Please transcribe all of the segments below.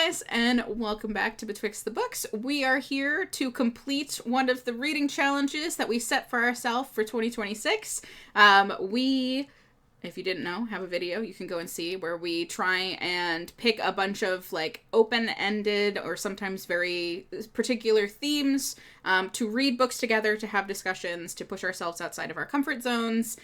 guys, and welcome back to Betwixt the Books. We are here to complete one of the reading challenges that we set for ourselves for 2026. We, if you didn't know, have a video you can go and see where we try and pick a bunch of like open-ended or sometimes very particular themes to read books together, to have discussions, to push ourselves outside of our comfort zones,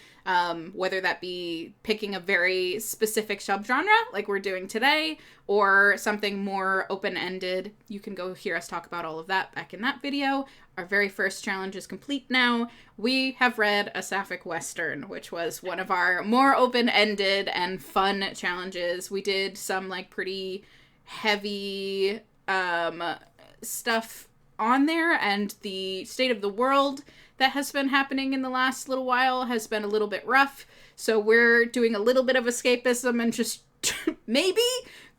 whether that be picking a very specific subgenre like we're doing today or something more open-ended. You can go hear us talk about all of that back in that video. Our very first challenge is complete now. We have read a Sapphic Western, which was one of our more open-ended and fun challenges. We did some like pretty heavy stuff on there, and the state of the world that has been happening in the last little while has been a little bit rough. So we're doing a little bit of escapism and just maybe,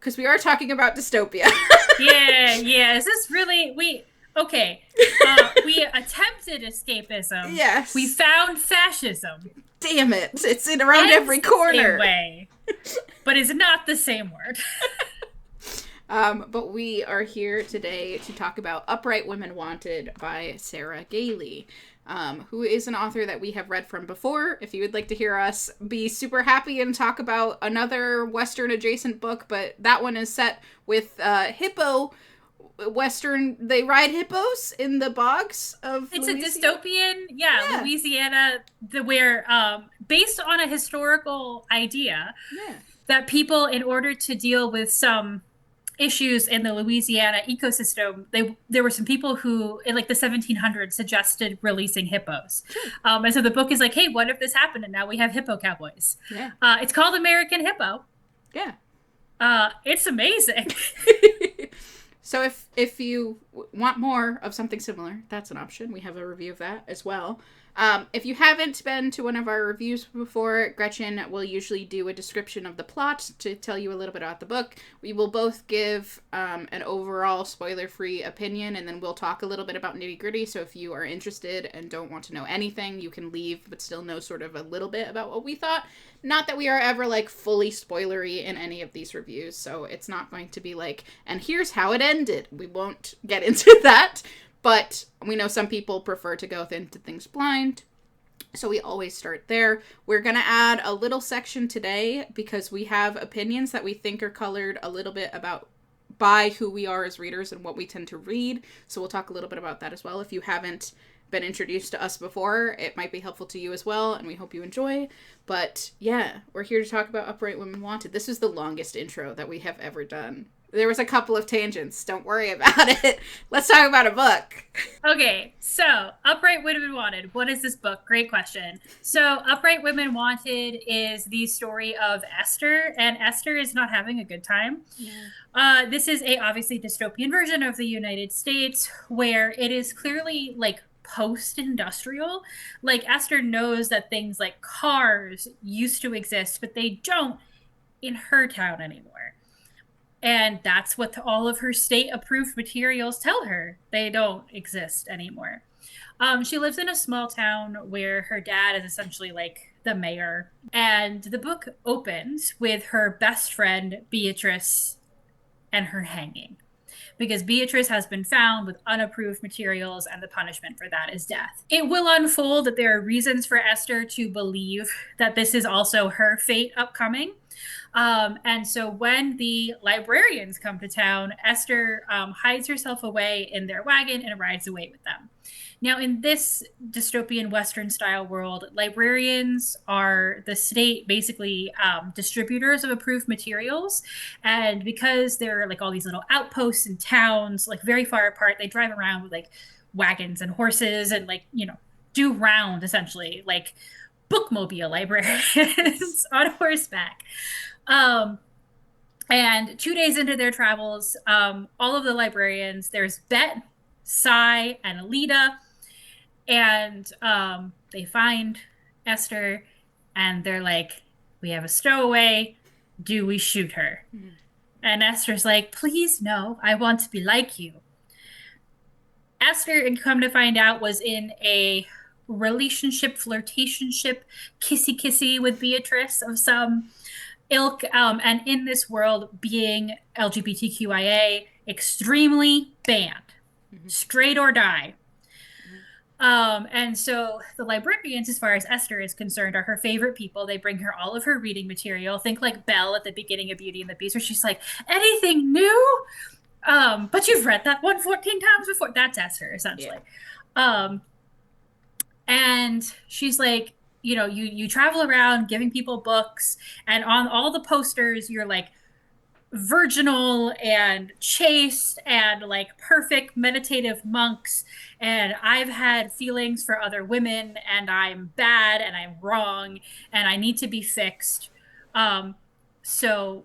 because we are talking about dystopia. Yeah. Is this really... Okay, we attempted escapism. Yes. We found fascism. Damn it. It's in around every corner. Same way, but it's not the same word. But we are here today to talk about Upright Women Wanted by Sarah Gailey, who is an author that we have read from before. If you would like to hear us be super happy and talk about another Western adjacent book, but that one is set with hippo Western, they ride hippos in the bogs of Louisiana. It's a dystopian, Louisiana, where based on a historical idea that people, in order to deal with some issues in the Louisiana ecosystem, there were some people who in like the 1700s suggested releasing hippos. And so the book is like, hey, what if this happened and now we have hippo cowboys? It's called American Hippo. It's amazing. So if you want more of something similar, that's an option. We have a review of that as well. If you haven't been to one of our reviews before, Gretchen will usually do a description of the plot to tell you a little bit about the book. We will both give an overall spoiler-free opinion, and then we'll talk a little bit about nitty-gritty. So if you are interested and don't want to know anything, you can leave, but still know sort of a little bit about what we thought. Not that we are ever, like, fully spoilery in any of these reviews, so it's not going to be like, and here's how it ended. We won't get into that. But we know some people prefer to go into things blind, so we always start there. We're going to add a little section today because we have opinions that we think are colored a little bit by who we are as readers and what we tend to read. So we'll talk a little bit about that as well. If you haven't been introduced to us before, it might be helpful to you as well, and we hope you enjoy. But yeah, we're here to talk about Upright Women Wanted. This is the longest intro that we have ever done. There was a couple of tangents. Don't worry about it. Let's talk about a book. Okay, so Upright Women Wanted. What is this book? Great question. So Upright Women Wanted is the story of Esther, and Esther is not having a good time. This is a obviously dystopian version of the United States where it is clearly like post-industrial. Like Esther knows that things like cars used to exist, but they don't in her town anymore. And that's what all of her state-approved materials tell her. They don't exist anymore. She lives in a small town where her dad is essentially like the mayor. And the book opens with her best friend, Beatrice, and her hanging. Because Beatrice has been found with unapproved materials, and the punishment for that is death. It will unfold that there are reasons for Esther to believe that this is also her fate upcoming. And so when the librarians come to town, Esther hides herself away in their wagon and rides away with them. Now, in this dystopian Western style world, librarians are the state basically distributors of approved materials. And because there are like all these little outposts and towns, like very far apart, they drive around with like wagons and horses and like, do round essentially like bookmobile librarians on horseback. And 2 days into their travels, all of the librarians, there's Bet, Sai, and Alita, and they find Esther, and they're like, we have a stowaway, do we shoot her? Mm-hmm. And Esther's like, please no, I want to be like you. Esther, and come to find out, was in a relationship, flirtationship, kissy-kissy with Beatrice of some ilk, and in this world being LGBTQIA extremely banned, straight or die. And so the librarians, as far as Esther is concerned, are her favorite people. They bring her all of her reading material. Think like Belle at the beginning of Beauty and the Beast, where she's like, anything new? But you've read that one 14 times before. That's Esther, essentially. Yeah. And she's like, you travel around giving people books, and on all the posters, you're like virginal and chaste and like perfect meditative monks. And I've had feelings for other women, and I'm bad and I'm wrong and I need to be fixed. So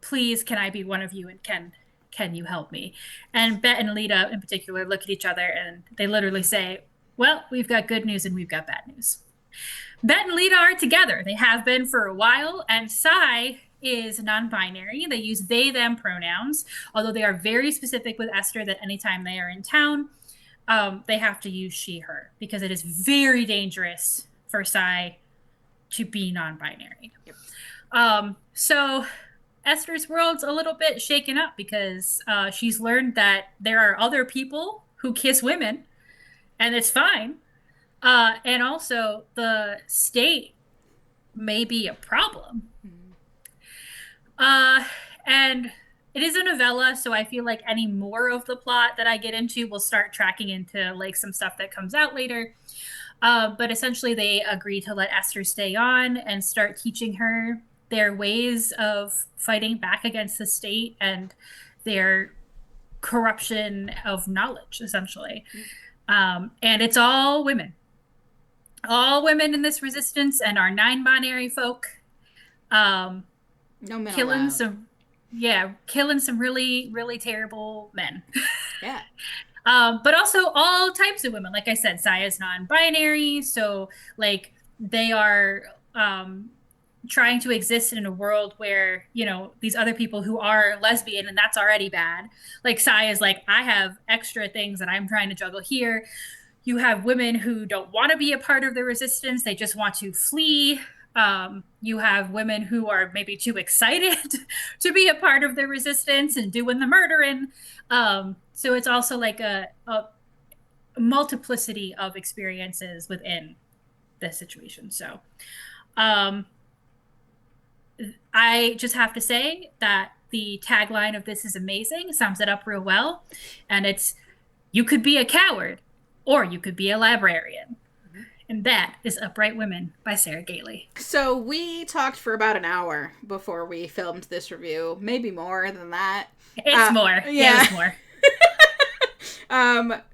please, can I be one of you, and can you help me? And Bet and Lita in particular look at each other and they literally say, well, we've got good news and we've got bad news. Bet and Lita are together. They have been for a while, and Sai is non-binary. They use they, them pronouns, although they are very specific with Esther that anytime they are in town, they have to use she, her, because it is very dangerous for Sai to be non-binary. Yep. So Esther's world's a little bit shaken up because she's learned that there are other people who kiss women, and it's fine. And also, the state may be a problem. And it is a novella, so I feel like any more of the plot that I get into will start tracking into like some stuff that comes out later. But essentially, they agree to let Esther stay on and start teaching her their ways of fighting back against the state and their corruption of knowledge, essentially. And it's all women. All women in this resistance and our non-binary folk. No men killing allowed. Killing some really, really terrible men. Yeah. But also all types of women. Like I said, Saya's non-binary, so like they are trying to exist in a world where, these other people who are lesbian, and that's already bad. Like Saya's like, I have extra things that I'm trying to juggle here. You have women who don't want to be a part of the resistance. They just want to flee. You have women who are maybe too excited to be a part of the resistance and doing the murdering. So it's also like a multiplicity of experiences within this situation. So I just have to say that the tagline of this is amazing, sums it up real well. And it's, you could be a coward, or you could be a librarian. And that is Upright Women by Sarah Gailey. So we talked for about an hour before we filmed this review. Maybe more than that. It's more. Yeah, it's more.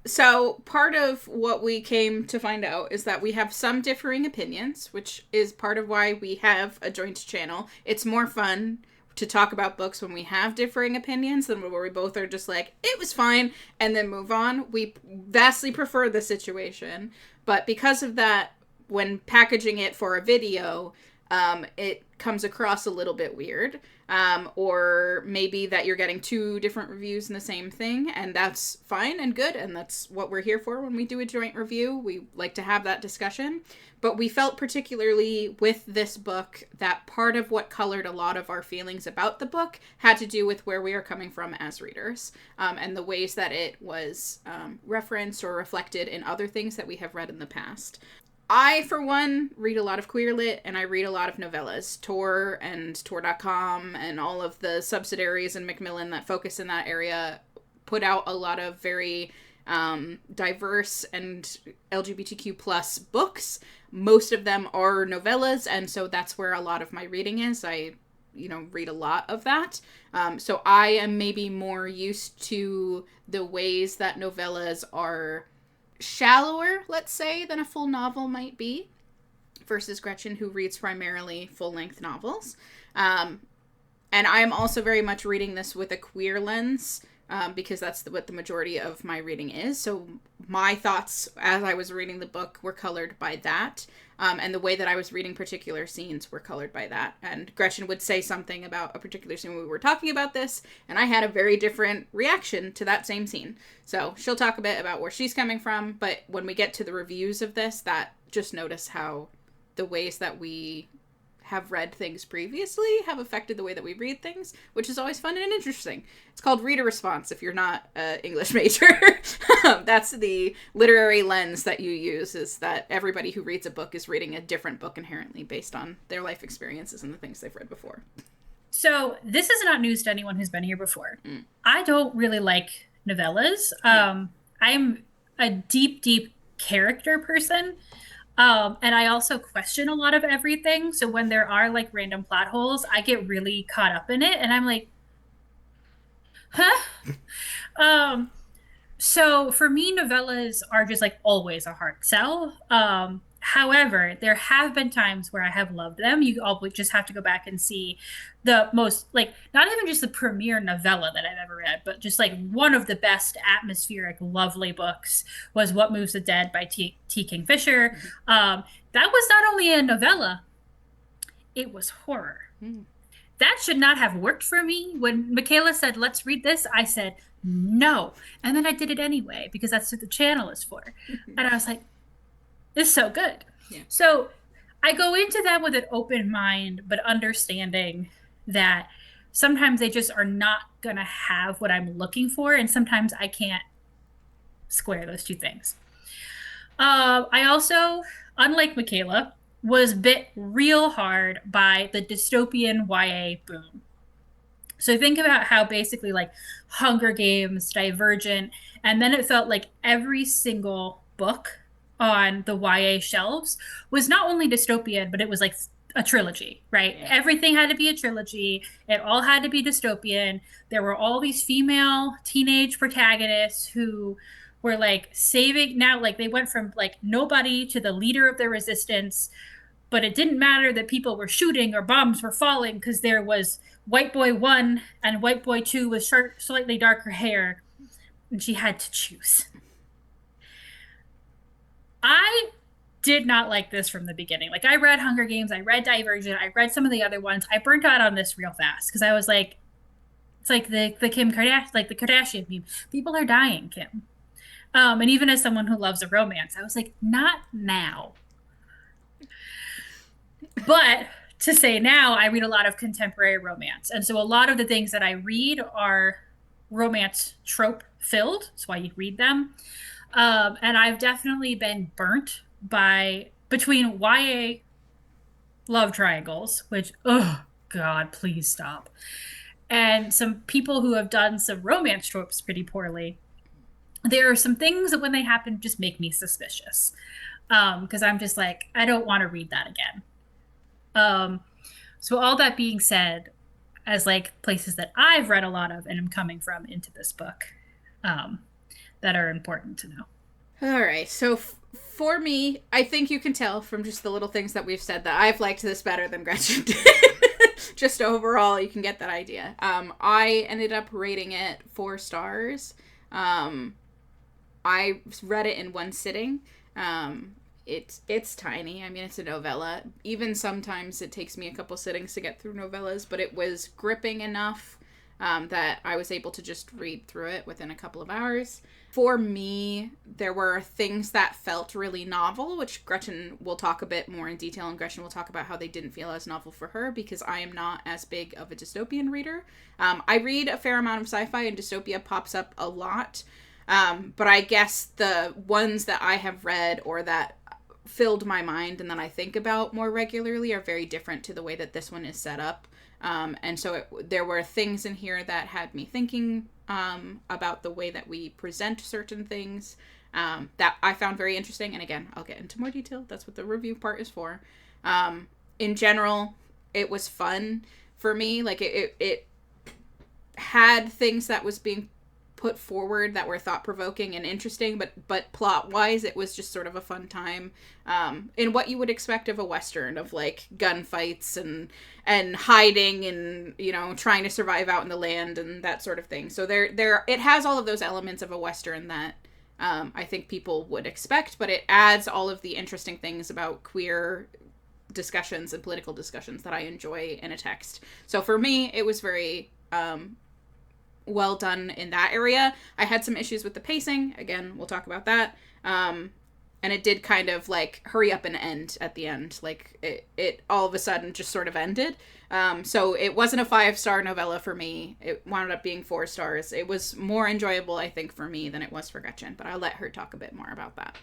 So part of what we came to find out is that we have some differing opinions, which is part of why we have a joint channel. It's more fun to talk about books when we have differing opinions than where we both are just like, it was fine, and then move on. We vastly prefer the situation, but because of that, when packaging it for a video, it comes across a little bit weird, or maybe that you're getting two different reviews in the same thing, and that's fine and good, and that's what we're here for when we do a joint review. We like to have that discussion, but we felt particularly with this book that part of what colored a lot of our feelings about the book had to do with where we are coming from as readers, and the ways that it was referenced or reflected in other things that we have read in the past. I, for one, read a lot of queer lit, and I read a lot of novellas. Tor and Tor.com and all of the subsidiaries in Macmillan that focus in that area put out a lot of very diverse and LGBTQ plus books. Most of them are novellas, and so that's where a lot of my reading is. I read a lot of that. So I am maybe more used to the ways that novellas are shallower, let's say, than a full novel might be, versus Gretchen, who reads primarily full-length novels. And I am also very much reading this with a queer lens, because that's what the majority of my reading is. So my thoughts as I was reading the book were colored by that. And the way that I was reading particular scenes were colored by that. And Gretchen would say something about a particular scene when we were talking about this, and I had a very different reaction to that same scene. So she'll talk a bit about where she's coming from, but when we get to the reviews of this, that just notice how the ways that we have read things previously have affected the way that we read things, which is always fun and interesting. It's called reader response if you're not an English major. That's the literary lens that you use, is that everybody who reads a book is reading a different book inherently based on their life experiences and the things they've read before. So this is not news to anyone who's been here before. I don't really like novellas. I'm a deep character person. And I also question a lot of everything. So when there are like random plot holes, I get really caught up in it. And I'm like, huh? So for me, novellas are just like always a hard sell. However, there have been times where I have loved them. You all would just have to go back and see the most, like, not even just the premiere novella that I've ever read, but just like one of the best atmospheric, lovely books was What Moves the Dead by T. Kingfisher. That was not only a novella, it was horror. That should not have worked for me. When Michaela said, let's read this, I said, no. And then I did it anyway, because that's what the channel is for. And I was like, this is so good. Yeah. So I go into that with an open mind, but understanding that sometimes they just are not going to have what I'm looking for. And sometimes I can't square those two things. I also, unlike Michaela, was bit real hard by the dystopian YA boom. So think about how basically like Hunger Games, Divergent, and then it felt like every single book on the YA shelves was not only dystopian, but it was like a trilogy, right? Yeah. Everything had to be a trilogy. It all had to be dystopian. There were all these female teenage protagonists who were like saving, now like they went from like nobody to the leader of the resistance, but it didn't matter that people were shooting or bombs were falling because there was White Boy 1 and White Boy 2 with slightly darker hair, and she had to choose. I did not like this from the beginning. Like, I read Hunger Games, I read Divergent, I read some of the other ones. I burnt out on this real fast because I was like, it's like the Kim Kardashian, like the Kardashian meme. People are dying, Kim. And even as someone who loves a romance, I was like, not now. But to say now, I read a lot of contemporary romance. And so a lot of the things that I read are romance trope filled. That's why you read them. And I've definitely been burnt by between YA love triangles, which, oh God, please stop. And some people who have done some romance tropes pretty poorly. There are some things that when they happen just make me suspicious. Because I'm just like, I don't want to read that again. So all that being said, as like places that I've read a lot of and am coming from into this book, that are important to know. All right. So for me, I think you can tell from just the little things that we've said that I've liked this better than Gretchen did. Just overall, you can get that idea. I ended up rating it 4 stars. I read it in one sitting. It's tiny. I mean, it's a novella. Even sometimes it takes me a couple sittings to get through novellas, but it was gripping enough that I was able to just read through it within a couple of hours. For me, there were things that felt really novel, which Gretchen will talk a bit more in detail, and Gretchen will talk about how they didn't feel as novel for her, because I am not as big of a dystopian reader. I read a fair amount of sci-fi, and dystopia pops up a lot, but I guess the ones that I have read or that filled my mind and that I think about more regularly are very different to the way that this one is set up. And so there were things in here that had me thinking about the way that we present certain things that I found very interesting. And again, I'll get into more detail. That's what the review part is for. In general, it was fun for me. Like it had things that was being put forward that were thought-provoking and interesting, but plot-wise, it was just sort of a fun time in what you would expect of a Western, of like gunfights and hiding and, you know, trying to survive out in the land and that sort of thing. So there it has all of those elements of a Western that I think people would expect, but it adds all of the interesting things about queer discussions and political discussions that I enjoy in a text. So for me, it was very well done in that area. I had some issues with the pacing. Again, we'll talk about that. And And it did kind of, like, hurry up and end at the end. Like, it all of a sudden just sort of ended. So it wasn't a 5-star novella for me. It wound up being 4 stars. It was more enjoyable, I think, for me than it was for Gretchen. But I'll let her talk a bit more about that.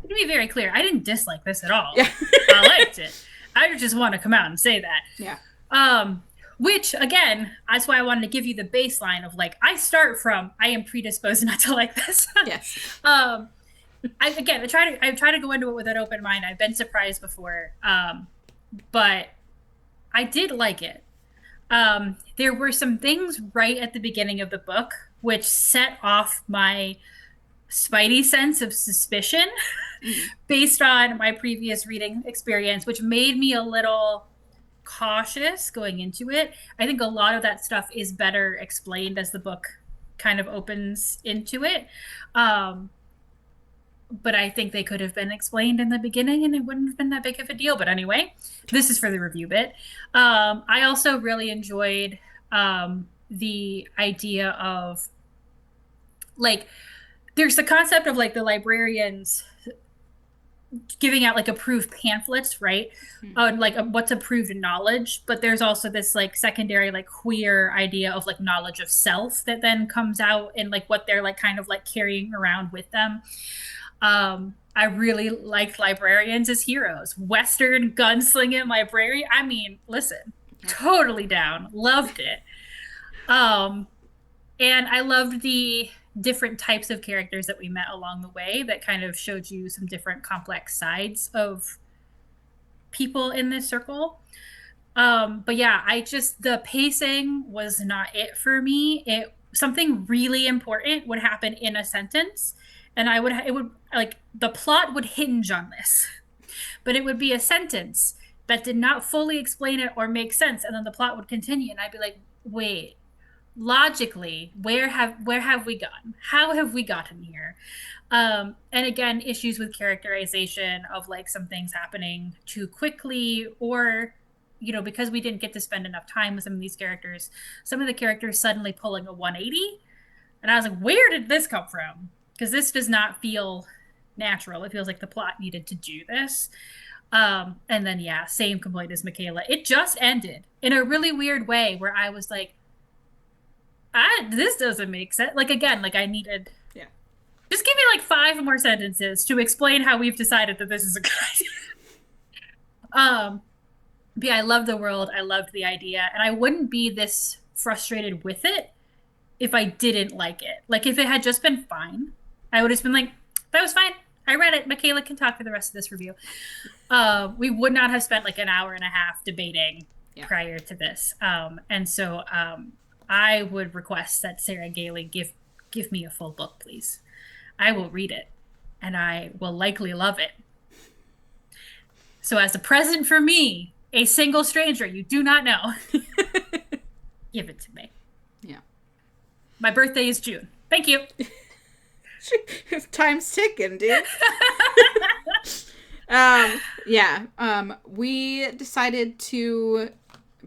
To be very clear, I didn't dislike this at all. Yeah. I liked it. I just want to come out and say that. Yeah. Which, again, that's why I wanted to give you the baseline of, like, I start from, I am predisposed not to like this. Yes. I try to go into it with an open mind. I've been surprised before, but I did like it. There were some things right at the beginning of the book which set off my spidey sense of suspicion based on my previous reading experience, which made me a little cautious going into it. I think a lot of that stuff is better explained as the book kind of opens into it. But I think they could have been explained in the beginning and it wouldn't have been that big of a deal. But anyway, this is for the review bit. I also really enjoyed the idea of, like, there's the concept of, like, the librarians giving out, like, approved pamphlets, right? Like, what's approved knowledge. But there's also this, like, secondary, like, queer idea of, like, knowledge of self that then comes out and, like, what they're, like, kind of, like, carrying around with them. I really liked librarians as heroes. Western gunslinging librarian. I mean, listen, totally down. Loved it. And I loved the different types of characters that we met along the way that kind of showed you some different complex sides of people in this circle. But yeah, the pacing was not it for me. Something really important would happen in a sentence, and the plot would hinge on this, but it would be a sentence that did not fully explain it or make sense, and then the plot would continue, and I'd be like, wait, logically, where have we gotten? How have we gotten here? And again, issues with characterization of, like, some things happening too quickly, or, you know, because we didn't get to spend enough time with some of these characters, some of the characters suddenly pulling a 180, and I was like, where did this come from? Because this does not feel natural. It feels like the plot needed to do this. And then, yeah, same complaint as Michaela. It just ended in a really weird way where I was like, this doesn't make sense. Like, again, like, I needed... Yeah. Just give me, like, 5 more sentences to explain how we've decided that this is a good idea. But yeah, I loved the world. I loved the idea. And I wouldn't be this frustrated with it if I didn't like it. Like, if it had just been fine, I would have been like, that was fine. I read it. Michaela can talk for the rest of this review. We would not have spent, like, an hour and a half debating prior to this. And so I would request that Sarah Gailey give me a full book, please. I will read it, and I will likely love it. So as a present for me, a single stranger you do not know, give it to me. Yeah. My birthday is June. Thank you. Time's ticking, dude. We decided to,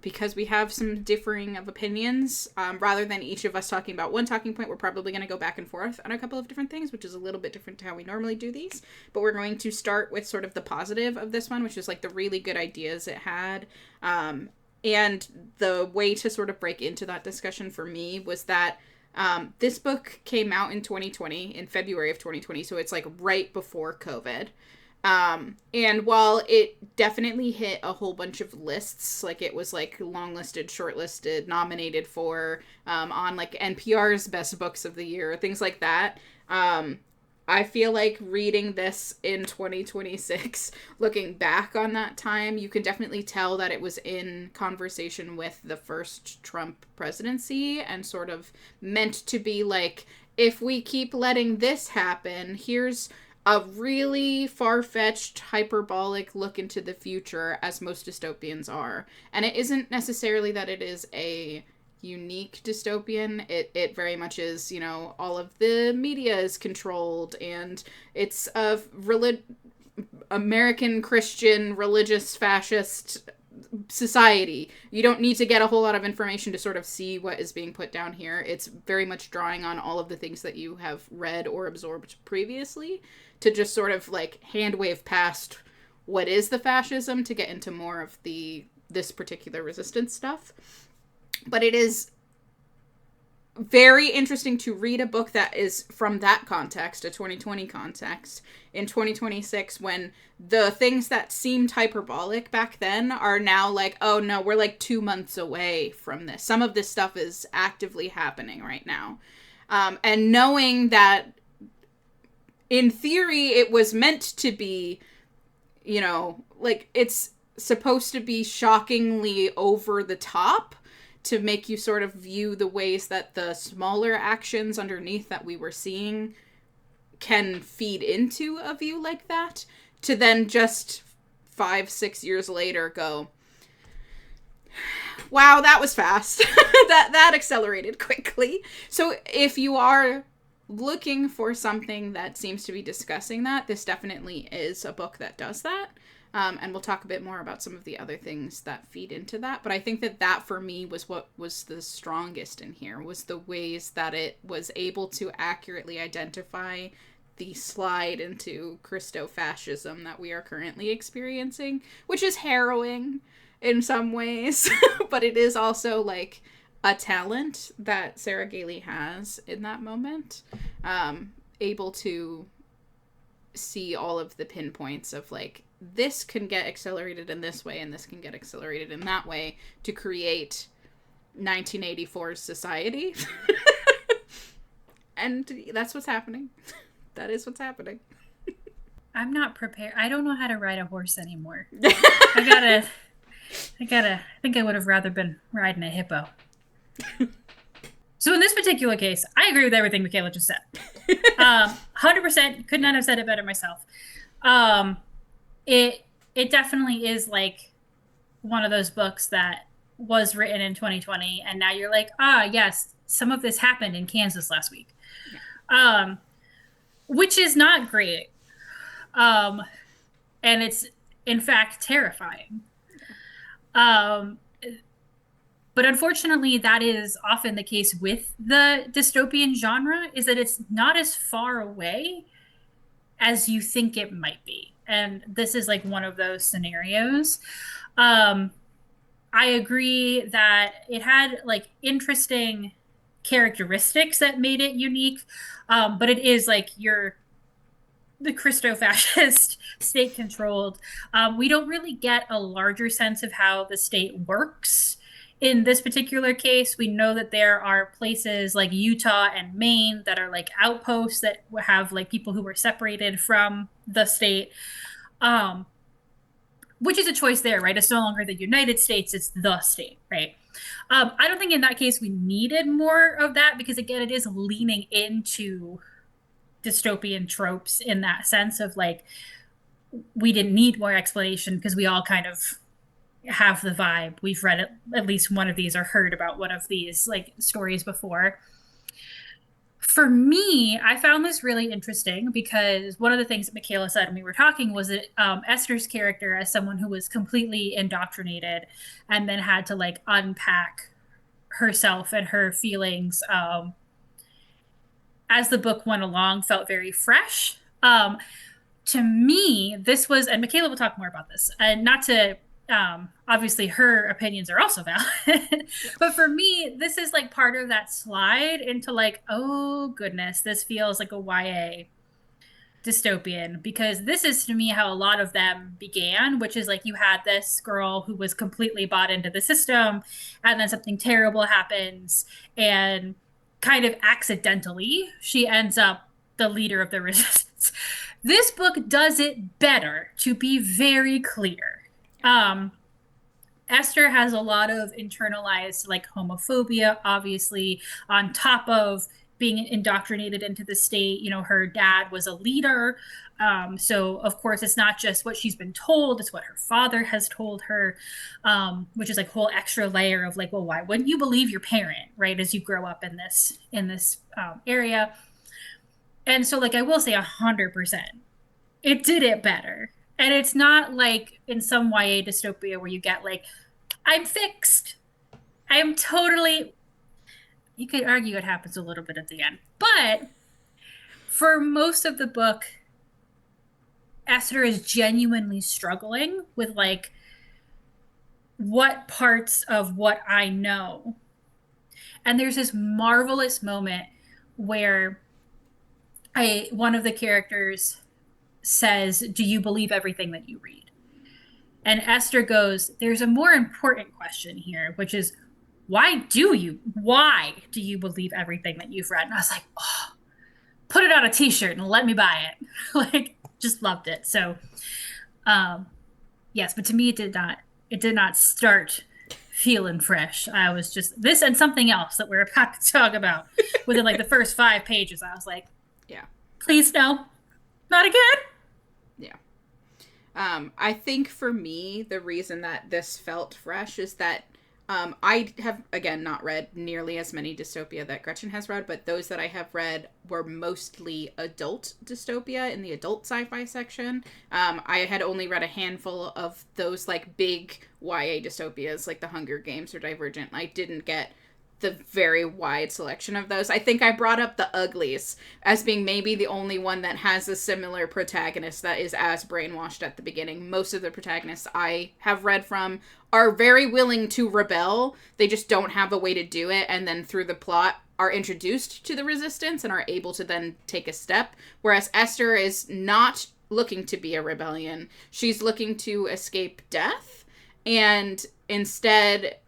because we have some differing of opinions, rather than each of us talking about one talking point, we're probably going to go back and forth on a couple of different things, which is a little bit different to how we normally do these. But we're going to start with sort of the positive of this one, which is, like, the really good ideas it had. And the way to sort of break into that discussion for me was that this book came out in 2020, in February of 2020, so it's, like, right before COVID. And while it definitely hit a whole bunch of lists, like, it was, like, long-listed, shortlisted, nominated for, on, like, NPR's Best Books of the Year, things like that, I feel like reading this in 2026, looking back on that time, you can definitely tell that it was in conversation with the first Trump presidency and sort of meant to be like, if we keep letting this happen, here's a really far-fetched, hyperbolic look into the future, as most dystopians are. And it isn't necessarily that it is a unique dystopian. It very much is, you know, all of the media is controlled, and it's a American Christian religious fascist society. You don't need to get a whole lot of information to sort of see what is being put down here. It's very much drawing on all of the things that you have read or absorbed previously to just sort of like hand wave past what is the fascism to get into more of this particular resistance stuff. But it is very interesting to read a book that is from that context, a 2020 context, in 2026, when the things that seemed hyperbolic back then are now like, oh no, we're like 2 months away from this. Some of this stuff is actively happening right now. And knowing that, in theory, it was meant to be, you know, like, it's supposed to be shockingly over the top, to make you sort of view the ways that the smaller actions underneath that we were seeing can feed into a view like that, to then just 5-6 years later go, wow, that was fast. that accelerated quickly. So if you are looking for something that seems to be discussing that, this definitely is a book that does that. And we'll talk a bit more about some of the other things that feed into that. But I think that for me was what was the strongest in here, was the ways that it was able to accurately identify the slide into Christo-fascism that we are currently experiencing, which is harrowing in some ways. But it is also like a talent that Sarah Gailey has in that moment, able to see all of the pinpoints of like, this can get accelerated in this way and this can get accelerated in that way to create 1984's society. And that's what's happening. That is what's happening. I'm not prepared. I don't know how to ride a horse anymore. I think I would have rather been riding a hippo. So in this particular case, I agree with everything Michaela just said. 100%, could not have said it better myself. It definitely is like one of those books that was written in 2020, and now you're like, yes, some of this happened in Kansas last week. Yeah. Which is not great. And it's, in fact, terrifying. But unfortunately, that is often the case with the dystopian genre, is that it's not as far away as you think it might be. And this is like one of those scenarios. I agree that it had like interesting characteristics that made it unique. But it is like the Christo-fascist, state-controlled. We don't really get a larger sense of how the state works. In this particular case, we know that there are places like Utah and Maine that are like outposts that have like people who were separated from the state, which is a choice there, right? It's no longer the United States, it's the state, right? I don't think in that case we needed more of that, because again, it is leaning into dystopian tropes in that sense of like, we didn't need more explanation because we all kind of have the vibe. We've read at least one of these or heard about one of these like stories before. For me, I found this really interesting because one of the things that Michaela said when we were talking was that Esther's character, as someone who was completely indoctrinated and then had to like unpack herself and her feelings as the book went along, felt very fresh. To me, this was, and Michaela will talk more about this, and not to obviously her opinions are also valid, but for me, this is like part of that slide into like, oh goodness, this feels like a YA dystopian, because this is to me how a lot of them began, which is like, you had this girl who was completely bought into the system, and then something terrible happens, and kind of accidentally she ends up the leader of the resistance. This book does it better, to be very clear. Esther has a lot of internalized like homophobia, obviously, on top of being indoctrinated into the state. You know, her dad was a leader. So of course it's not just what she's been told, it's what her father has told her, which is like a whole extra layer of like, well, why wouldn't you believe your parent, right? As you grow up in this area. And so like, I will say 100%, it did it better. And it's not like in some YA dystopia where you get like, I'm fixed. I am totally. You could argue it happens a little bit at the end. But for most of the book, Esther is genuinely struggling with like what parts of what I know. And there's this marvelous moment where one of the characters says, "Do you believe everything that you read?" And Esther goes, "There's a more important question here, which is why do you believe everything that you've read?" And I was like, "Oh, put it on a t-shirt and let me buy it." Like, just loved it. So yes, but to me it did not start feeling fresh. I was just this and something else that we're about to talk about within like the first 5 pages. I was like, Yeah. please no, not again. Yeah. I think for me, the reason that this felt fresh is that I have, again, not read nearly as many dystopia that Gretchen has read, but those that I have read were mostly adult dystopia in the adult sci-fi section. I had only read a handful of those, like, big YA dystopias, like The Hunger Games or Divergent. I didn't get the very wide selection of those. I think I brought up The Uglies as being maybe the only one that has a similar protagonist that is as brainwashed at the beginning. Most of the protagonists I have read from are very willing to rebel. They just don't have a way to do it, and then through the plot are introduced to the resistance and are able to then take a step. Whereas Esther is not looking to be a rebellion. She's looking to escape death, and instead,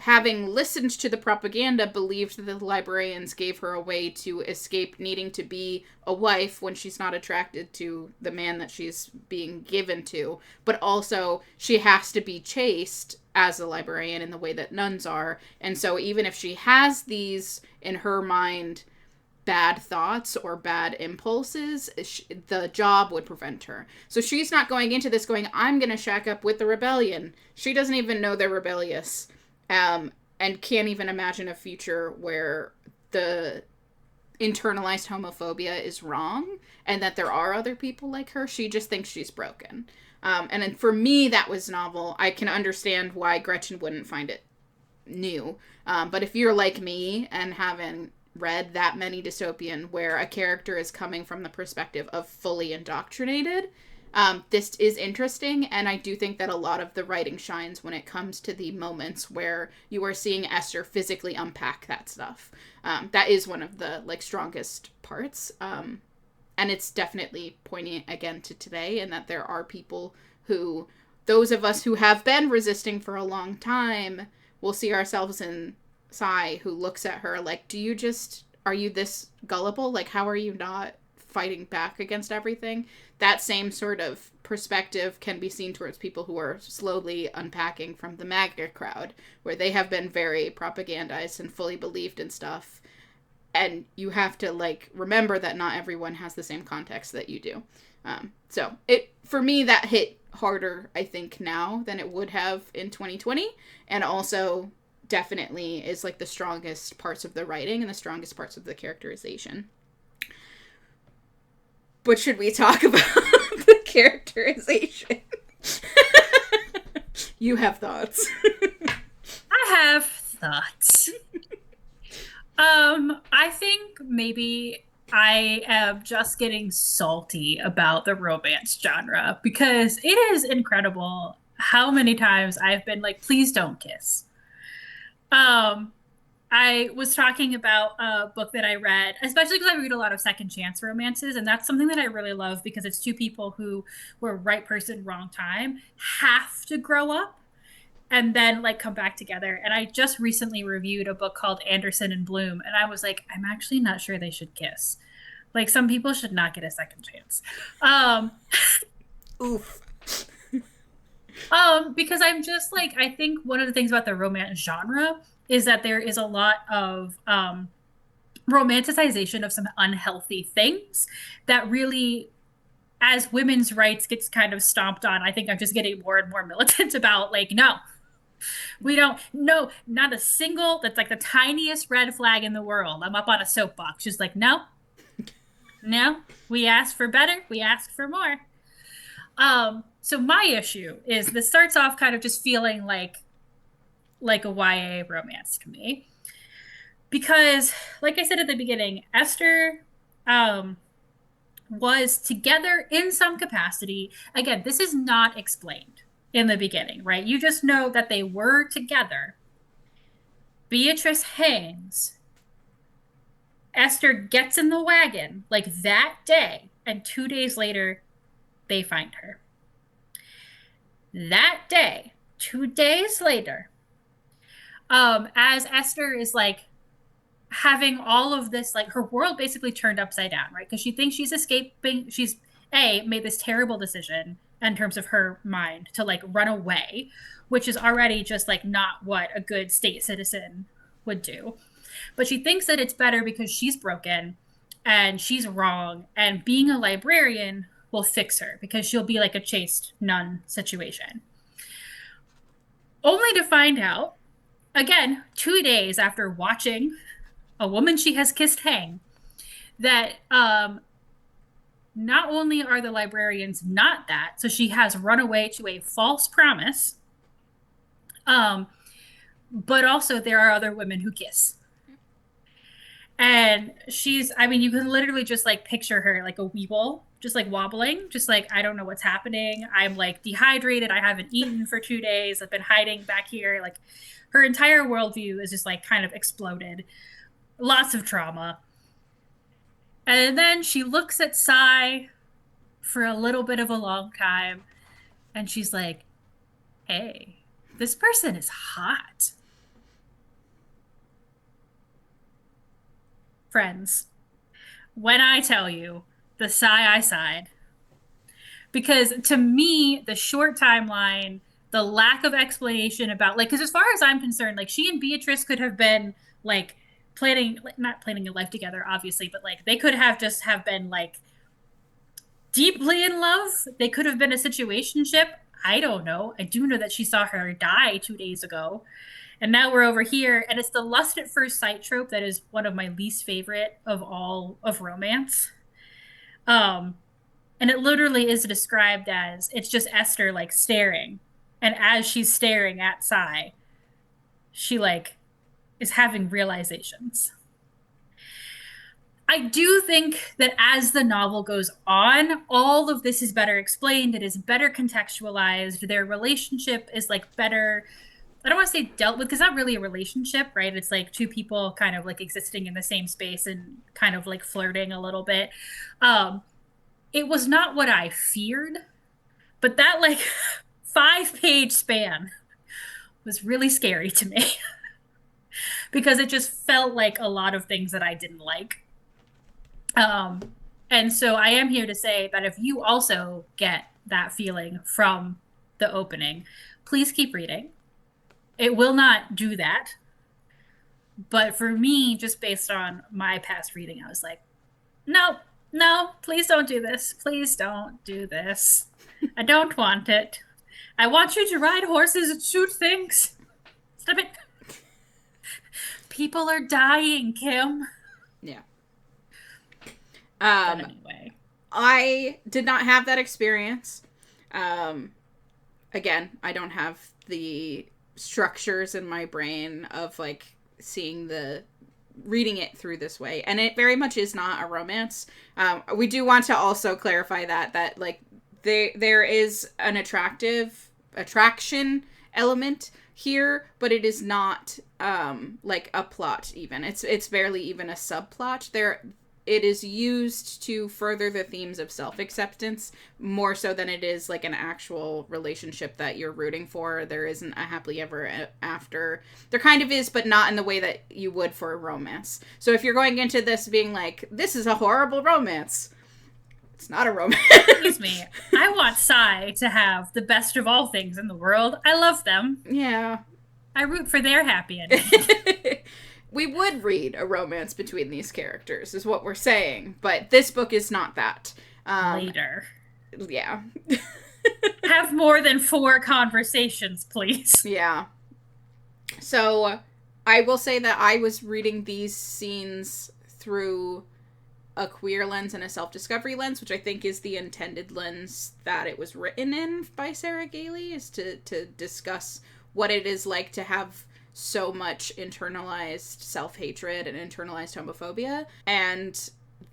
having listened to the propaganda, believed that the librarians gave her a way to escape needing to be a wife when she's not attracted to the man that she's being given to. But also, she has to be chaste as a librarian in the way that nuns are. And so even if she has these, in her mind, bad thoughts or bad impulses, the job would prevent her. So she's not going into this going, I'm going to shack up with the rebellion. She doesn't even know they're rebellious. And can't even imagine a future where the internalized homophobia is wrong and that there are other people like her. She just thinks she's broken. And then for me, that was novel. I can understand why Gretchen wouldn't find it new. But if you're like me and haven't read that many dystopian where a character is coming from the perspective of fully indoctrinated, this is interesting, and I do think that a lot of the writing shines when it comes to the moments where you are seeing Esther physically unpack that stuff. That is one of the, like, strongest parts. And it's definitely poignant, again, to today, and that there are people who, those of us who have been resisting for a long time, will see ourselves in Sai, who looks at her like, are you this gullible? Like, how are you not fighting back against everything? That same sort of perspective can be seen towards people who are slowly unpacking from the MAGA crowd, where they have been very propagandized and fully believed in stuff. And you have to, like, remember that not everyone has the same context that you do. So for me, that hit harder, I think, now than it would have in 2020. And also definitely is, like, the strongest parts of the writing and the strongest parts of the characterization. But should we talk about the characterization? You have thoughts. I have thoughts. I think maybe I am just getting salty about the romance genre because it is incredible how many times I've been like, please don't kiss. I was talking about a book that I read, especially because I read a lot of second chance romances, and that's something that I really love because it's two people who were right person, wrong time, have to grow up and then like come back together. And I just recently reviewed a book called Anderson and Bloom, and I was like, I'm actually not sure they should kiss. Like, some people should not get a second chance. Oof. Because I'm just like, I think one of the things about the romance genre is that there is a lot of romanticization of some unhealthy things that really, as women's rights gets kind of stomped on, I think I'm just getting more and more militant about, like, no, we don't, no, not a single, that's like the tiniest red flag in the world. I'm up on a soapbox, just like, no, we ask for better, we ask for more. So my issue is this starts off kind of just feeling like a YA romance to me. Because, like I said at the beginning, Esther was together in some capacity. Again, this is not explained in the beginning, right? You just know that they were together. Beatrice hangs. Esther gets in the wagon like that day, and 2 days later, they find her. That day, 2 days later, as Esther is like having all of this, like her world basically turned upside down, right? Because she thinks she's escaping. She's made this terrible decision in terms of her mind to like run away, which is already just like not what a good state citizen would do. But she thinks that it's better because she's broken and she's wrong, and being a librarian will fix her because she'll be like a chaste nun situation. Only to find out, again, 2 days after watching a woman she has kissed hang, that not only are the librarians not that, so she has run away to a false promise, but also there are other women who kiss. And she's, I mean, you can literally just like picture her like a weeble, just like wobbling, just like, I don't know what's happening. I'm like dehydrated. I haven't eaten for 2 days. I've been hiding back here. Like her entire worldview is just like kind of exploded. Lots of trauma. And then she looks at Sai for a little bit of a long time, and she's like, hey, this person is hot. Friends, when I tell you the Sai I sighed, because to me, the short timeline, the lack of explanation about, like, because as far as I'm concerned, like, she and Beatrice could have been, like, not planning a life together, obviously, but, like, they could have just have been, like, deeply in love. They could have been a situationship. I don't know. I do know that she saw her die 2 days ago. And now we're over here, and it's the lust at first sight trope that is one of my least favorite of all of romance. And it literally is described as, it's just Esther like staring, and as she's staring at Sai, she like is having realizations. I do think that as the novel goes on, all of this is better explained. It is better contextualized. Their relationship is like better, I don't want to say dealt with, because it's not really a relationship, right? It's like two people kind of like existing in the same space and kind of like flirting a little bit. It was not what I feared, but that like 5-page span was really scary to me because it just felt like a lot of things that I didn't like. And so I am here to say that if you also get that feeling from the opening, please keep reading. It will not do that. But for me, just based on my past reading, I was like, no, please don't do this. Please don't do this. I don't want it. I want you to ride horses and shoot things. Stop it. People are dying, Kim. Yeah. But anyway. I did not have that experience. Again, I don't have the structures in my brain of like reading it through this way, and it very much is not a romance. We do want to also clarify that like there is an attraction element here, but it is not like a plot even. It's barely even a subplot. It is used to further the themes of self-acceptance more so than it is like an actual relationship that you're rooting for. There isn't a happily ever after. There kind of is, but not in the way that you would for a romance. So if you're going into this being like, this is a horrible romance, it's not a romance. Excuse me. I want Sai to have the best of all things in the world. I love them. Yeah. I root for their happy ending. We would read a romance between these characters, is what we're saying. But this book is not that. Later. Yeah. Have more than 4 conversations, please. Yeah. So, I will say that I was reading these scenes through a queer lens and a self-discovery lens, which I think is the intended lens that it was written in by Sarah Gailey, is to discuss what it is like to have so much internalized self-hatred and internalized homophobia. And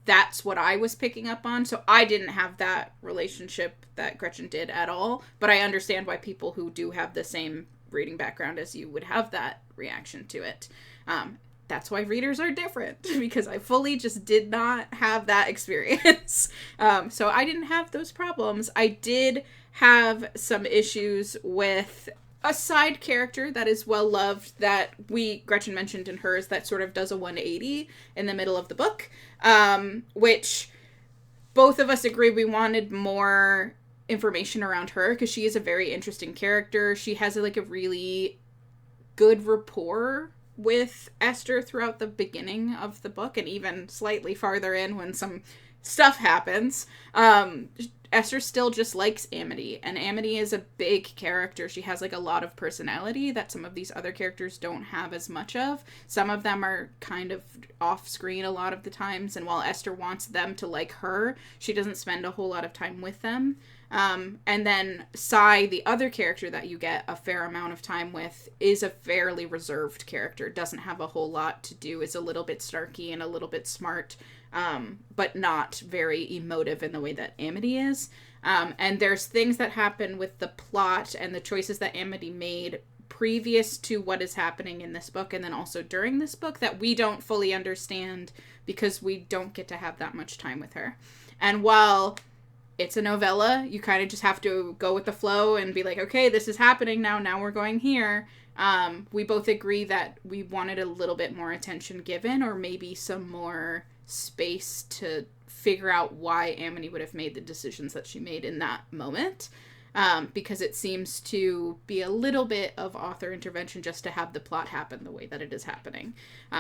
that's what I was picking up on. So I didn't have that relationship that Gretchen did at all, but I understand why people who do have the same reading background as you would have that reaction to it. That's why readers are different, because I fully just did not have that experience. So I didn't have those problems. I did have some issues with a side character that is well loved that Gretchen mentioned in hers, that sort of does a 180 in the middle of the book, which both of us agree we wanted more information around her, because she is a very interesting character. She has like a really good rapport with Esther throughout the beginning of the book, and even slightly farther in when some stuff happens. Esther still just likes Amity, and Amity is a big character. She has like a lot of personality that some of these other characters don't have as much of. Some of them are kind of off screen a lot of the times, and while Esther wants them to like her, she doesn't spend a whole lot of time with them. And then Sai, the other character that you get a fair amount of time with, is a fairly reserved character, doesn't have a whole lot to do, is a little bit snarky and a little bit smart, but not very emotive in the way that Amity is. And there's things that happen with the plot and the choices that Amity made previous to what is happening in this book, and then also during this book, that we don't fully understand because we don't get to have that much time with her. And while it's a novella, you kind of just have to go with the flow and be like, okay, this is happening now we're going here. We both agree that we wanted a little bit more attention given, or maybe some more space to figure out why Amity would have made the decisions that she made in that moment. Because it seems to be a little bit of author intervention just to have the plot happen the way that it is happening.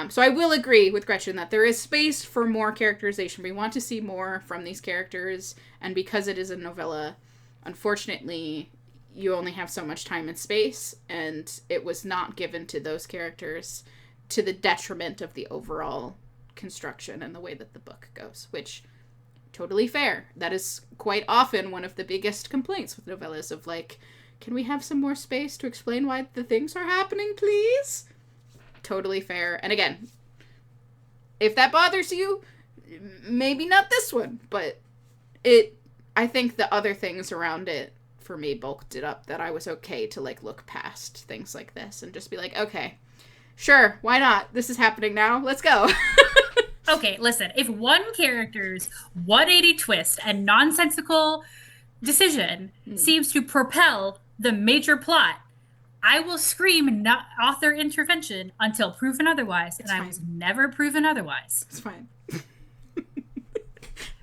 So I will agree with Gretchen that there is space for more characterization. We want to see more from these characters, and because it is a novella, unfortunately, you only have so much time and space, and it was not given to those characters to the detriment of the overall construction and the way that the book goes, which... totally fair. That is quite often one of the biggest complaints with novellas of like, can we have some more space to explain why the things are happening, please? Totally fair. And again, if that bothers you, maybe not this one, but I think the other things around it for me bulked it up that I was okay to like look past things like this and just be like, okay, sure, why not? This is happening now. Let's go. Okay, listen, if one character's 180 twist and nonsensical decision seems to propel the major plot, I will scream not author intervention until proven otherwise, and I was never proven otherwise. It's fine.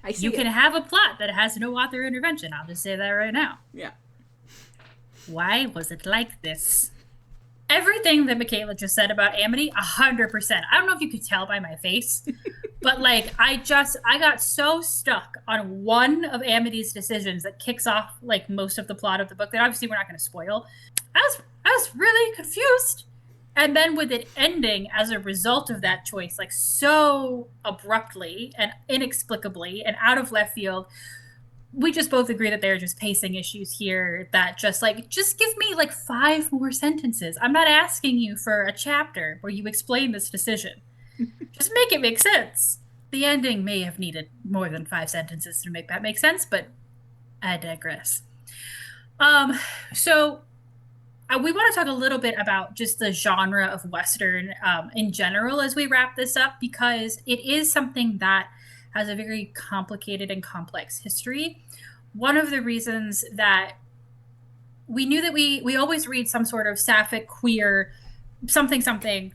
I see you can have a plot that has no author intervention. I'll just say that right now. Yeah. Why was it like this? Everything that Michaela just said about Amity, 100%. I don't know if you could tell by my face, but like I got so stuck on one of Amity's decisions that kicks off like most of the plot of the book that obviously we're not going to spoil. I was really confused. And then with it ending as a result of that choice, like so abruptly and inexplicably and out of left field, we just both agree that there are just pacing issues here that just give me like 5 more sentences. I'm not asking you for a chapter where you explain this decision. Just make it make sense. The ending may have needed more than 5 sentences to make that make sense, but I digress. So we want to talk a little bit about just the genre of Western in general as we wrap this up, because it is something that has a very complicated and complex history. One of the reasons that we knew that we always read some sort of sapphic queer something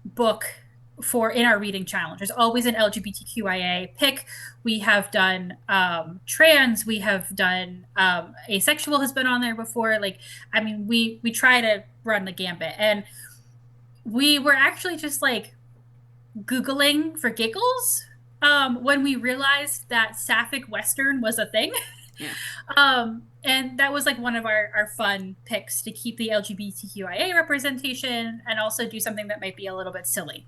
book for in our reading challenge. There's always an LGBTQIA pick. We have done trans, we have done asexual has been on there before. Like, I mean, we try to run the gambit, and we were actually just like Googling for giggles when we realized that Sapphic Western was a thing. Yeah. And that was like one of our fun picks to keep the LGBTQIA representation and also do something that might be a little bit silly.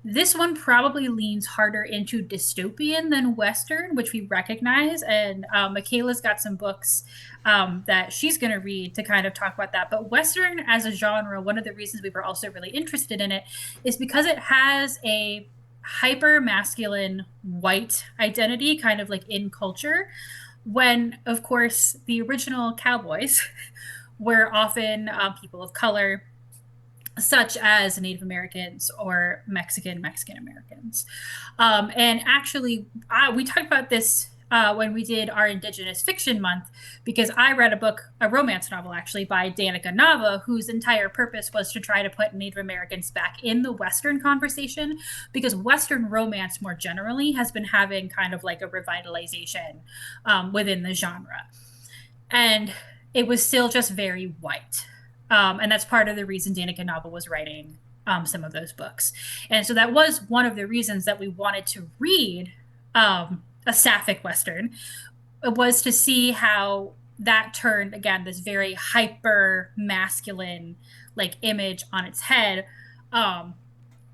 This one probably leans harder into dystopian than Western, which we recognize. And Michaela's got some books that she's going to read to kind of talk about that. But Western as a genre, one of the reasons we were also really interested in it is because it has a hyper masculine white identity, kind of like in culture, when, of course, the original cowboys were often people of color, such as Native Americans or Mexican Americans. And actually, we talked about this when we did our Indigenous Fiction Month, because I read a romance novel actually by Danica Nava, whose entire purpose was to try to put Native Americans back in the Western conversation, because Western romance more generally has been having kind of like a revitalization within the genre. And it was still just very white. And that's part of the reason Danica Nava was writing some of those books. And so that was one of the reasons that we wanted to read a Sapphic Western, was to see how that turned, again, this very hyper masculine like image on its head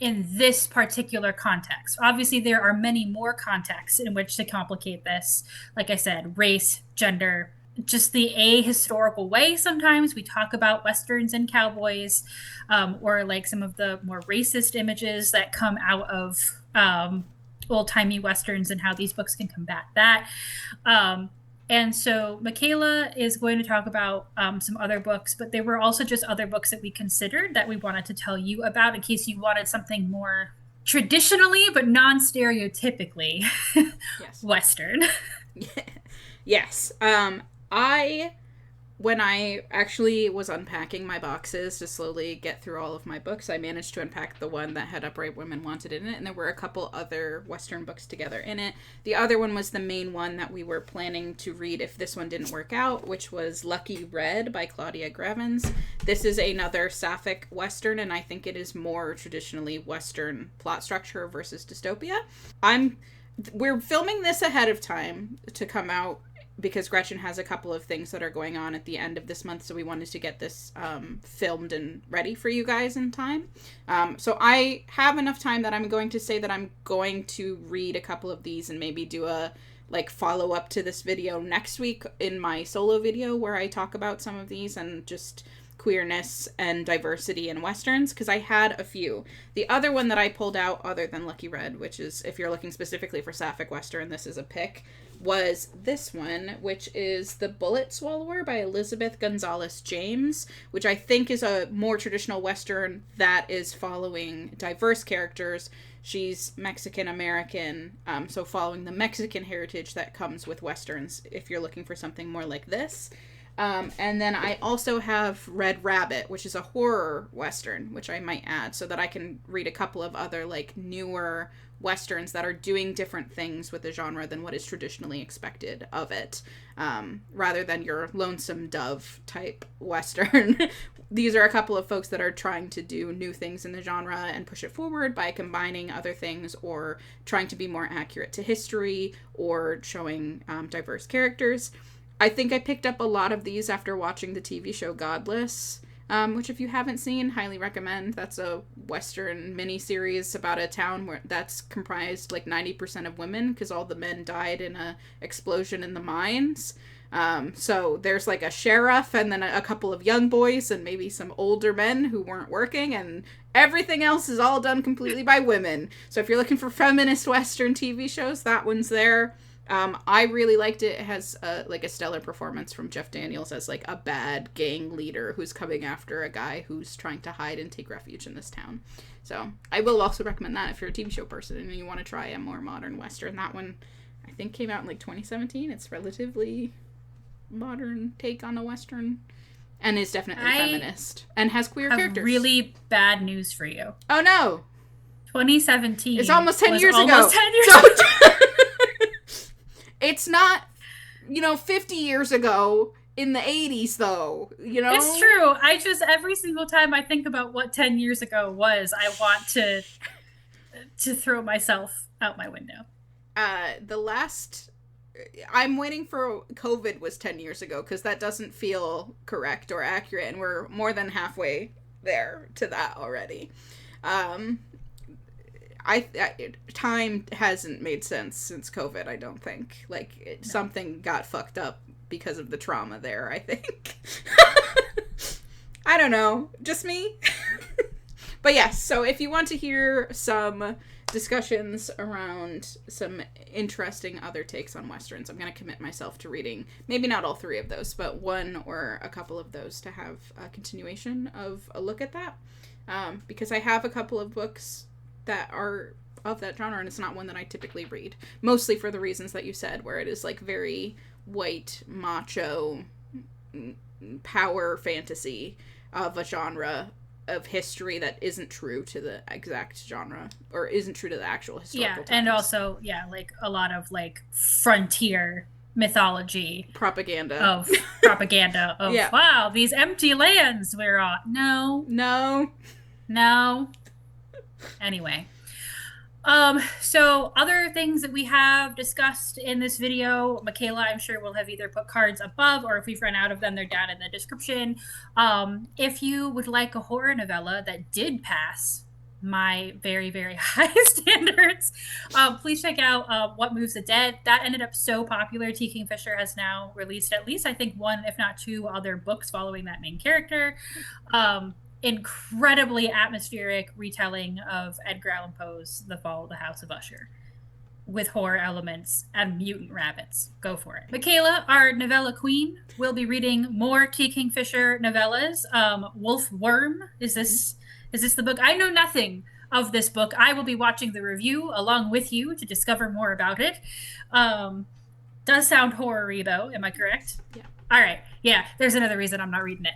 in this particular context. Obviously, there are many more contexts in which to complicate this. Like I said, race, gender, just the ahistorical way sometimes we talk about Westerns and cowboys, or like some of the more racist images that come out of old-timey Westerns and how these books can combat that. And so Michaela is going to talk about some other books, but there were also just other books that we considered that we wanted to tell you about in case you wanted something more traditionally but non-stereotypically Yes. Western. Yes. When I actually was unpacking my boxes to slowly get through all of my books, I managed to unpack the one that had Upright Women Wanted in it, and there were a couple other Western books together in it. The other one was the main one that we were planning to read if this one didn't work out, which was Lucky Red by Claudia Grevens. This is another Sapphic Western, and I think it is more traditionally Western plot structure versus dystopia. We're filming this ahead of time to come out because Gretchen has a couple of things that are going on at the end of this month, so we wanted to get this filmed and ready for you guys in time. So I have enough time that I'm going to say that I'm going to read a couple of these and maybe do a follow up to this video next week in my solo video where I talk about some of these and just queerness and diversity in Westerns, because I had a few. The other one that I pulled out, other than Lucky Red, which is, if you're looking specifically for Sapphic Western, this is a pick, was this one, which is The Bullet Swallower by Elizabeth Gonzalez James, which I think is a more traditional Western that is following diverse characters. She's Mexican American, so following the Mexican heritage that comes with Westerns, if you're looking for something more like this. And then I also have Red Rabbit, which is a horror Western, which I might add so that I can read a couple of other newer Westerns that are doing different things with the genre than what is traditionally expected of it, rather than your Lonesome Dove type Western. These are a couple of folks that are trying to do new things in the genre and push it forward by combining other things or trying to be more accurate to history or showing diverse characters. I think I picked up a lot of these after watching the TV show Godless, which if you haven't seen, highly recommend. That's a Western miniseries about a town that's comprised 90% of women because all the men died in a explosion in the mines. So there's a sheriff and then a couple of young boys and maybe some older men who weren't working, and everything else is all done completely by women. So if you're looking for feminist Western TV shows, that one's there. I really liked it. It has a stellar performance from Jeff Daniels as a bad gang leader who's coming after a guy who's trying to hide and take refuge in this town. So I will also recommend that if you're a TV show person and you want to try a more modern Western. That one I think came out in 2017. It's relatively modern take on a Western and is definitely feminist and has queer characters. Really bad news for you. Oh no. 2017. It's almost 10 years ago. It's not, 50 years ago in the 80s, though, It's true. I just, every single time I think about what 10 years ago was, I want to throw myself out my window. I'm waiting for COVID was 10 years ago, because that doesn't feel correct or accurate, and we're more than halfway there to that already. time hasn't made sense since COVID, I don't think. Like, something got fucked up because of the trauma there, I think. I don't know. Just me? But yes, so if you want to hear some discussions around some interesting other takes on Westerns, I'm going to commit myself to reading, maybe not all three of those, but one or a couple of those to have a continuation of a look at that. Because I have a couple of books that are of that genre, and it's not one that I typically read. Mostly for the reasons that you said, where it is like very white, macho, power fantasy of a genre of history that isn't true to the exact genre, or isn't true to the actual historical times. And also, like a lot of like frontier mythology. Propaganda of, yeah. Wow, these empty lands we're on. No. Anyway. So other things that we have discussed in this video, Michaela, I'm sure will have either put cards above, or if we've run out of them, they're down in the description. If you would like a horror novella that did pass my very, very high standards, please check out What Moves the Dead. That ended up so popular. T. Kingfisher has now released at least, I think, one, if not two other books following that main character. Incredibly atmospheric retelling of Edgar Allan Poe's The Fall of the House of Usher with horror elements and mutant rabbits. Go for it. Michaela, our novella queen, will be reading more T. Kingfisher novellas. Wolf Worm, is this the book? I know nothing of this book. I will be watching the review along with you to discover more about it. Does sound horror-y though, am I correct? Yeah. All right. Yeah, there's another reason I'm not reading it.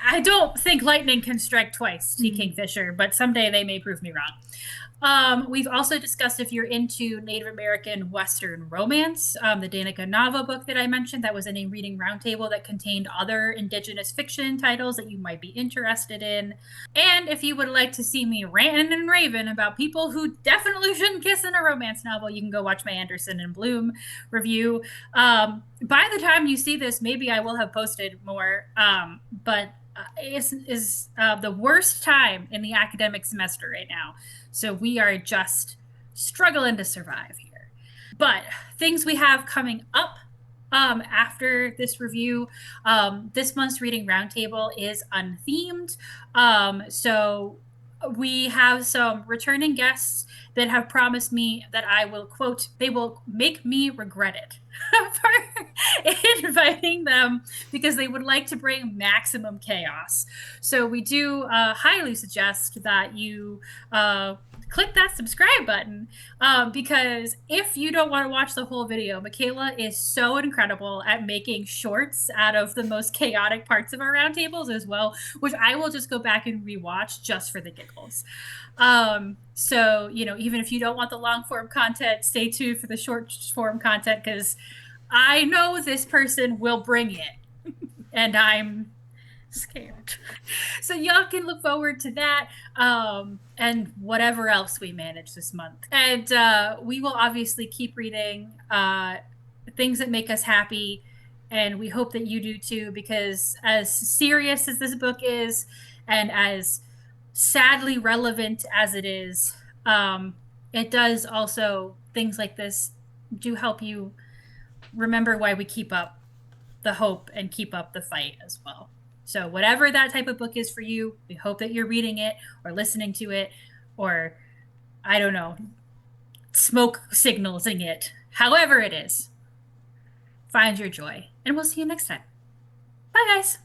I don't think lightning can strike twice, T. Kingfisher, but someday they may prove me wrong. We've also discussed if you're into Native American Western romance, the Danica Nava book that I mentioned, that was in a reading roundtable that contained other Indigenous fiction titles that you might be interested in. And if you would like to see me ranting and raving about people who definitely shouldn't kiss in a romance novel, you can go watch my Anderson and Bloom review. By the time you see this, maybe I will have posted more, but it's the worst time in the academic semester right now. So we are just struggling to survive here. But things we have coming up after this review, this month's reading roundtable is unthemed. So we have some returning guests that have promised me that I will, quote, they will make me regret it for inviting them, because they would like to bring maximum chaos. So we do highly suggest that you click that subscribe button, because if you don't want to watch the whole video, Michaela is so incredible at making shorts out of the most chaotic parts of our roundtables as well, which I will just go back and rewatch just for the giggles. So, even if you don't want the long form content, stay tuned for the short form content, because I know this person will bring it and I'm scared. So y'all can look forward to that, and whatever else we manage this month. And we will obviously keep reading things that make us happy, and we hope that you do too, because as serious as this book is and as sadly relevant as it is, it does also, things like this do help you remember why we keep up the hope and keep up the fight as well. So whatever that type of book is for you, we hope that you're reading it or listening to it, or, I don't know, smoke signalsing it. However it is, find your joy. And we'll see you next time. Bye, guys.